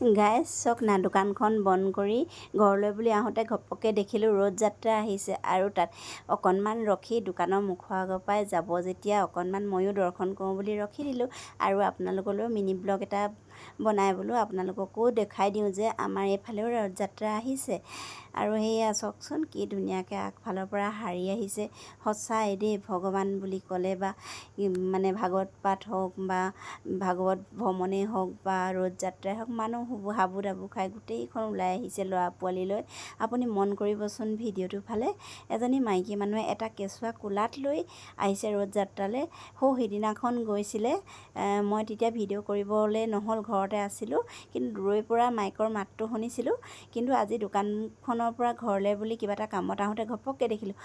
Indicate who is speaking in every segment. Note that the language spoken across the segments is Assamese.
Speaker 1: গাইজ চক না দোকানখন বন্ধ কৰি ঘৰলৈ বুলি আহোঁতে ঘপককৈ দেখিলোঁ ৰথ যাত্ৰা আহিছে আৰু তাত অকণমান ৰখি দোকানৰ মুখৰ আগৰ পৰাই যাব যেতিয়া অকণমান ময়ো দৰ্শন কৰোঁ বুলি ৰখি দিলোঁ আৰু আপোনালোকলৈও মিনি ব্লগ এটা বনাই বোলো আপোনালোককো দেখাই দিওঁ যে আমাৰ এইফালেও ৰথ যাত্ৰা আহিছে আৰু সেয়া চাওকচোন কি ধুনীয়াকৈ আগফালৰ পৰা হাৰি আহিছে সঁচাই দেই ভগৱান বুলি ক'লে বা মানে ভাগৱত পাঠ হওক বা ভাগৱত ভ্ৰমণেই হওক বা ৰথ যাত্ৰাই হওক মানুহ হাবু ডাবু খাই গোটেইখন ওলাই আহিছে ল'ৰা পোৱালি লৈ আপুনি মন কৰিবচোন ভিডিঅ'টো ফালে এজনী মাইকী মানুহে এটা কেঁচুৱা কোলাত লৈ আহিছে ৰথ যাত্ৰালৈ সিদিনাখন গৈছিলে মই তেতিয়া ভিডিঅ' কৰিবলৈ নহ'ল ঘৰতে আছিলোঁ কিন্তু দূৰৈৰ পৰা মাইকৰ মাতটো শুনিছিলোঁ কিন্তু আজি দোকানখনৰ পৰা ঘৰলৈ বুলি কিবা এটা কামত আহোঁতে ঘপককৈ দেখিলোঁ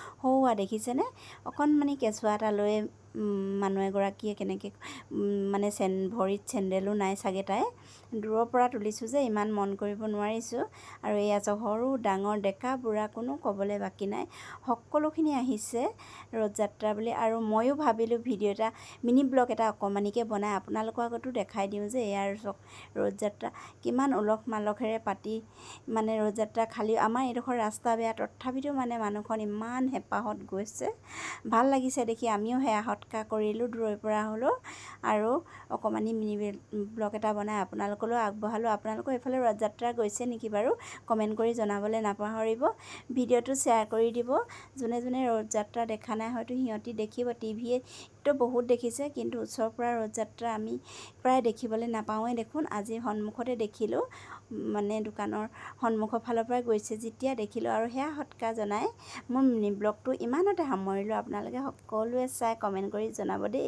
Speaker 1: দেখিছেনে অকণমানি কেঁচুৱা এটা লৈ মানুহ এগৰাকীয়ে কেনেকৈ মানে ভৰিত চেণ্ডেলো নাই চাগে তাই দূৰৰ পৰা তুলিছোঁ যে ইমান মন কৰিব নোৱাৰিছোঁ আৰু এয়া সৰু ডাঙৰ ডেকা বুঢ়া কোনো ক'বলৈ বাকী নাই সকলোখিনি আহিছে ৰথ যাত্ৰা বুলি আৰু ময়ো ভাবিলোঁ ভিডিঅ' এটা মিনি ব্লগ এটা অকণমানিকৈ বনাই আপোনালোকৰ আগতো দেখাই দিওঁ যে এয়াৰ ৰথ যাত্ৰা কিমান উলহ মালহেৰে পাতি মানে ৰথ যাত্ৰা খালী আমাৰ এইডোখৰ ৰাস্তা বেয়া তথাপিতো মানে মানুহখন ইমান হেঁপাহত গৈছে ভাল লাগিছে দেখি আমিও সেয়া সৎকাৰ কৰিলোঁ দূৰৈৰ পৰা হ'লেও আৰু অকণমানি মিনি ব্লগ এটা বনাই আপোনালোকলৈও আগবঢ়ালোঁ আপোনালোকৰ এইফালে ৰথ যাত্ৰা গৈছে নেকি বাৰু কমেণ্ট কৰি জনাবলৈ নাপাহৰিব ভিডিঅ'টো শ্বেয়াৰ কৰি দিব যোনে যোনে ৰথ যাত্ৰা দেখা নাই হয়তো সিহঁতি দেখিব টিভিতো বহুত দেখিছে কিন্তু ওচৰৰ পৰা ৰথ যাত্ৰা আমি প্ৰায় দেখিবলৈ নাপাওঁৱেই দেখোন আজি সন্মুখতে দেখিলোঁ মানে দোকানৰ সন্মুখৰ ফালৰ পৰা গৈছে যেতিয়া দেখিলোঁ আৰু সেয়া সৎকাৰ জনাই মোৰ মিনি ব্লগটো ইমানতে সামৰিলোঁ আপোনালোকে সকলোৱে চাই কমেণ্ট কৰি জনাব দেই।